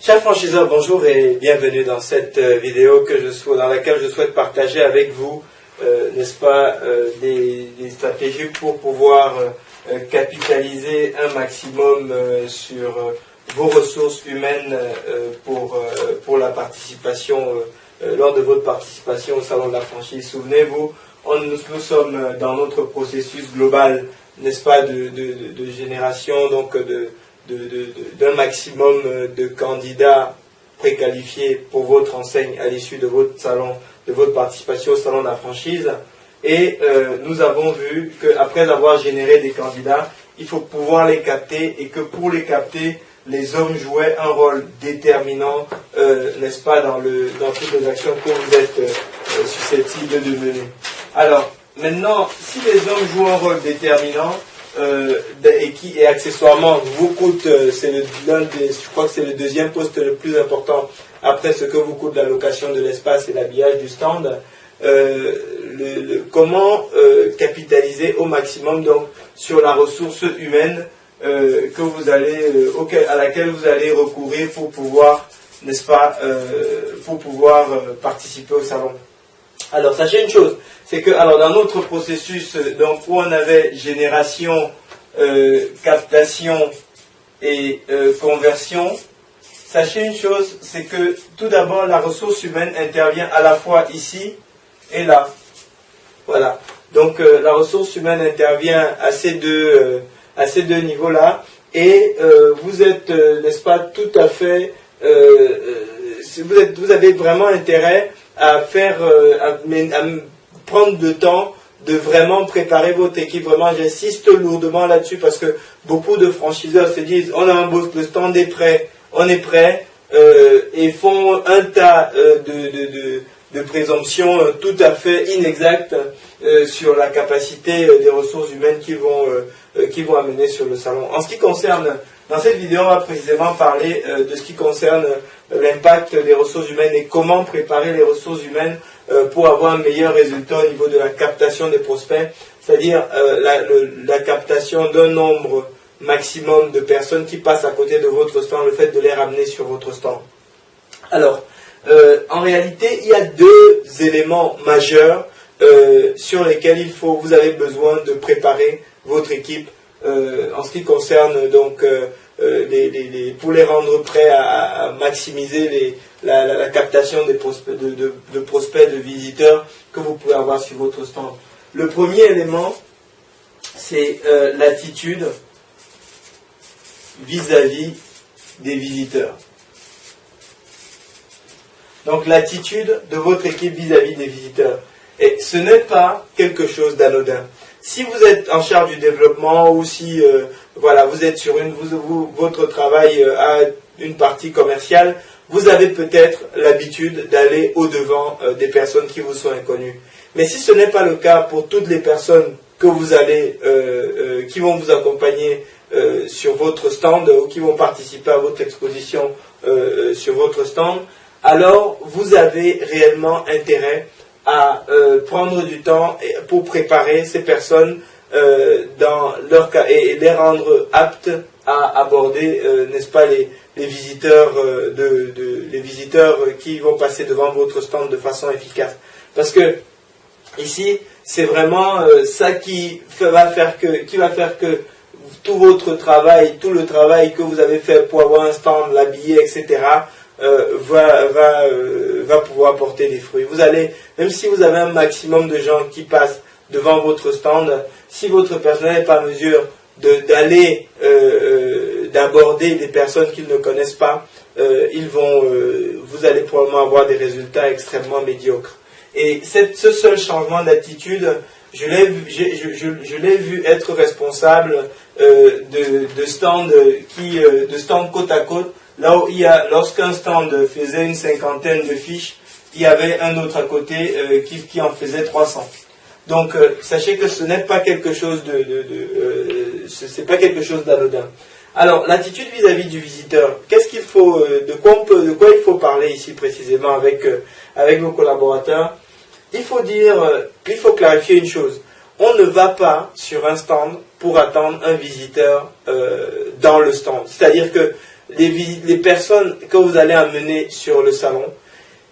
Chers franchiseurs, bonjour et bienvenue dans cette vidéo dans laquelle je souhaite partager avec vous, n'est-ce pas, des stratégies pour pouvoir capitaliser un maximum sur vos ressources humaines pour la participation, lors de votre participation au Salon de la franchise. Souvenez-vous, nous sommes dans notre processus global, n'est-ce pas, de génération, donc d'un maximum de candidats préqualifiés pour votre enseigne à l'issue de votre salon, de votre participation au Salon de la franchise. Et nous avons vu qu'après avoir généré des candidats, il faut pouvoir les capter et que pour les capter, les hommes jouaient un rôle déterminant, n'est-ce pas, dans toutes les actions que vous êtes susceptibles de mener. Alors, maintenant, si les hommes jouent un rôle déterminant, et qui accessoirement vous coûte, je crois que c'est le deuxième poste le plus important après ce que vous coûte la location de l'espace et l'habillage du stand, comment capitaliser au maximum donc sur la ressource humaine à laquelle vous allez recourir pour pouvoir, n'est-ce pas, participer au salon. Alors sachez une chose, c'est que dans notre processus donc, où on avait génération, captation et conversion, sachez une chose, c'est que tout d'abord la ressource humaine intervient à la fois ici et là. Voilà. Donc la ressource humaine intervient à ces deux niveaux-là et vous êtes, n'est-ce pas, tout à fait, vous avez vraiment intérêt à prendre le temps de vraiment préparer votre équipe. Vraiment, j'insiste lourdement là-dessus parce que beaucoup de franchiseurs se disent on a un beau, le stand est prêt, on est prêt, et font un tas de présomptions tout à fait inexactes sur la capacité des ressources humaines qui vont amener sur le salon. En ce qui concerne, dans cette vidéo, on va précisément parler de ce qui concerne l'impact des ressources humaines et comment préparer les ressources humaines pour avoir un meilleur résultat au niveau de la captation des prospects, c'est-à-dire la captation d'un nombre maximum de personnes qui passent à côté de votre stand, le fait de les ramener sur votre stand. Alors, en réalité, il y a deux éléments majeurs sur lesquels vous avez besoin de préparer votre équipe en ce qui concerne donc pour les rendre prêts à maximiser la captation des prospects, de prospects, de visiteurs que vous pouvez avoir sur votre stand. Le premier élément, c'est l'attitude vis-à-vis des visiteurs. Donc l'attitude de votre équipe vis-à-vis des visiteurs. Et ce n'est pas quelque chose d'anodin. Si vous êtes en charge du développement ou si vous êtes sur votre travail a une partie commerciale, vous avez peut-être l'habitude d'aller au-devant des personnes qui vous sont inconnues. Mais si ce n'est pas le cas pour toutes les personnes que vous allez, qui vont vous accompagner sur votre stand ou qui vont participer à votre exposition sur votre stand, alors vous avez réellement intérêt à prendre du temps pour préparer ces personnes dans leur cas et les rendre aptes à aborder, n'est-ce pas, les visiteurs les visiteurs qui vont passer devant votre stand de façon efficace. Parce que ici, c'est vraiment ça qui va faire que tout votre travail, tout le travail que vous avez fait pour avoir un stand, l'habiller, etc., va pouvoir porter des fruits. Vous allez, même si vous avez un maximum de gens qui passent devant votre stand, si votre personnel n'est pas en mesure d'aborder des personnes qu'ils ne connaissent pas, vous allez probablement avoir des résultats extrêmement médiocres. Et ce seul changement d'attitude, je l'ai vu être responsable de stands côte à côte. Là où lorsqu'un stand faisait une cinquantaine de fiches, il y avait un autre à côté qui en faisait 300. Donc, sachez que ce n'est pas quelque chose c'est pas quelque chose d'anodin. Alors, l'attitude vis-à-vis du visiteur, qu'est-ce qu'il faut, de quoi il faut parler ici précisément avec vos collaborateurs? Il faut clarifier une chose. On ne va pas sur un stand pour attendre un visiteur dans le stand. C'est-à-dire que les personnes que vous allez amener sur le salon.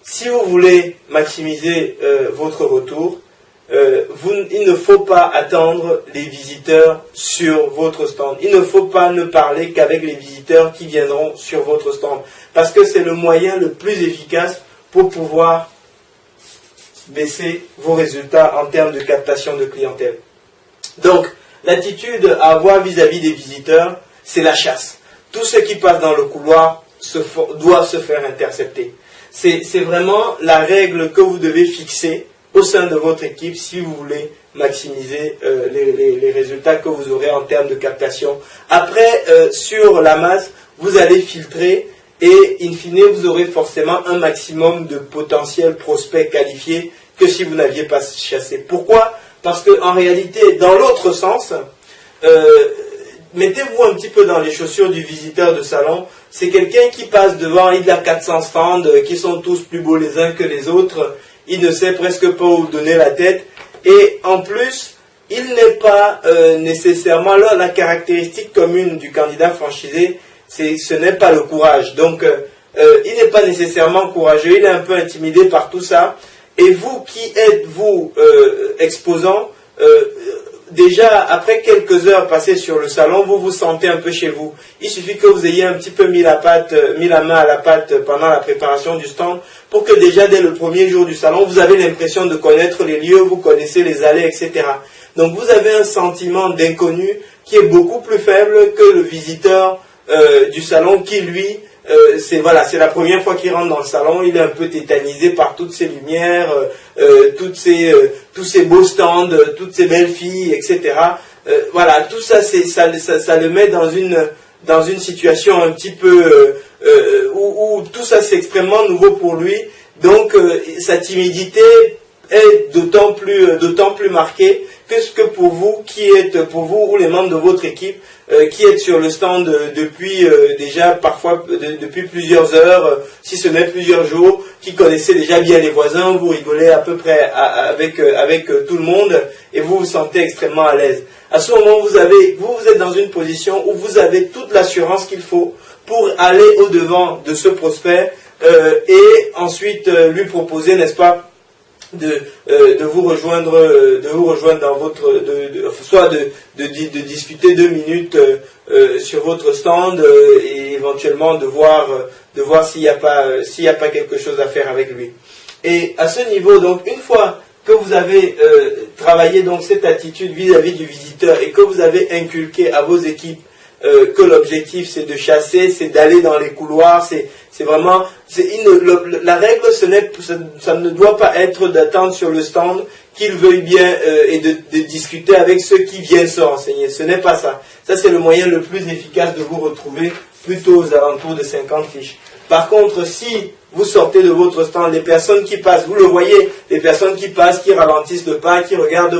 Si vous voulez maximiser votre retour, il ne faut pas attendre les visiteurs sur votre stand. Il ne faut pas ne parler qu'avec les visiteurs qui viendront sur votre stand. Parce que c'est le moyen le plus efficace pour pouvoir baisser vos résultats en termes de captation de clientèle. Donc, l'attitude à avoir vis-à-vis des visiteurs, c'est la chasse. Tout ce qui passe dans le couloir doit se faire intercepter. C'est vraiment la règle que vous devez fixer au sein de votre équipe si vous voulez maximiser les résultats que vous aurez en termes de captation. Après, sur la masse, vous allez filtrer et in fine, vous aurez forcément un maximum de potentiels prospects qualifiés que si vous n'aviez pas chassé. Pourquoi? Parce qu'en réalité, dans l'autre sens, mettez-vous un petit peu dans les chaussures du visiteur de salon. C'est quelqu'un qui passe devant, il a 400 stands qui sont tous plus beaux les uns que les autres. Il ne sait presque pas où donner la tête. Et en plus, il n'est pas nécessairement là la caractéristique commune du candidat franchisé, ce n'est pas le courage. Donc, il n'est pas nécessairement courageux, il est un peu intimidé par tout ça. Et vous qui êtes, vous, exposant, déjà, après quelques heures passées sur le salon, vous vous sentez un peu chez vous. Il suffit que vous ayez un petit peu mis la main à la pâte pendant la préparation du stand pour que déjà, dès le premier jour du salon, vous avez l'impression de connaître les lieux, vous connaissez les allées, etc. Donc, vous avez un sentiment d'inconnu qui est beaucoup plus faible que le visiteur du salon qui, lui, c'est la première fois qu'il rentre dans le salon, il est un peu tétanisé par toutes ces lumières, tous ces beaux stands, toutes ces belles filles, etc. Voilà, tout ça, ça le met dans une situation un petit peu où tout ça c'est extrêmement nouveau pour lui. Donc sa timidité est d'autant plus marquée que pour vous ou les membres de votre équipe qui êtes sur le stand depuis déjà parfois depuis plusieurs heures, si ce n'est plusieurs jours, qui connaissez déjà bien les voisins, vous rigolez à peu près avec tout le monde et vous vous sentez extrêmement à l'aise. À ce moment, vous êtes dans une position où vous avez toute l'assurance qu'il faut pour aller au-devant de ce prospect et ensuite lui proposer, n'est-ce pas, de vous rejoindre dans votre soit de discuter 2 minutes sur votre stand et éventuellement de voir s'il n'y a pas quelque chose à faire avec lui. Et à ce niveau, donc une fois que vous avez travaillé donc cette attitude vis-à-vis du visiteur et que vous avez inculqué à vos équipes que l'objectif c'est de chasser, c'est d'aller dans les couloirs, c'est vraiment, la règle, ça ne doit pas être d'attendre sur le stand qu'il veuille bien et de discuter avec ceux qui viennent se renseigner. Ce n'est pas ça. Ça, c'est le moyen le plus efficace de vous retrouver plutôt aux alentours de 50 fiches. Par contre, si vous sortez de votre stand, les personnes qui passent, vous le voyez, les personnes qui passent, qui ralentissent le pas, qui regardent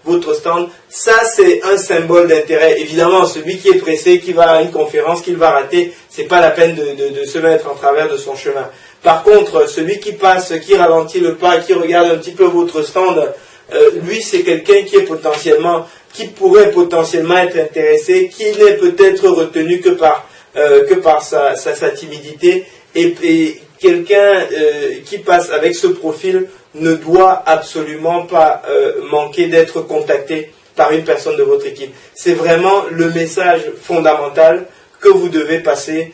votre stand, ça c'est un symbole d'intérêt. Évidemment, celui qui est pressé, qui va à une conférence, qu'il va rater, c'est pas la peine de se mettre en travers de son chemin. Par contre, celui qui passe, qui ralentit le pas, qui regarde un petit peu votre stand, lui c'est quelqu'un qui pourrait potentiellement être intéressé, qui n'est peut-être retenu que par sa timidité, et quelqu'un qui passe avec ce profil ne doit absolument pas manquer d'être contacté par une personne de votre équipe. C'est vraiment le message fondamental que vous devez passer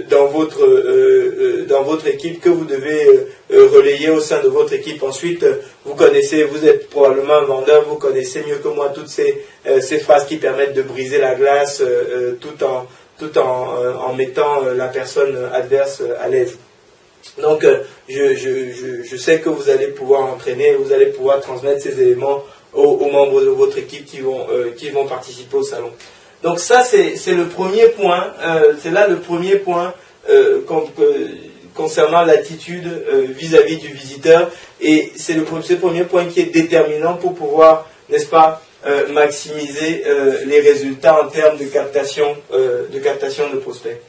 dans votre équipe, que vous devez relayer au sein de votre équipe. Ensuite, vous êtes probablement un vendeur, vous connaissez mieux que moi toutes ces phrases qui permettent de briser la glace tout en mettant la personne adverse à l'aise. Donc, je sais que vous allez pouvoir entraîner, vous allez pouvoir transmettre ces éléments aux membres de votre équipe qui vont participer au salon. Donc ça, c'est le premier point, c'est là le premier point concernant l'attitude vis-à-vis du visiteur, et c'est le premier point qui est déterminant pour pouvoir, n'est-ce pas, maximiser les résultats en termes de captation de prospects.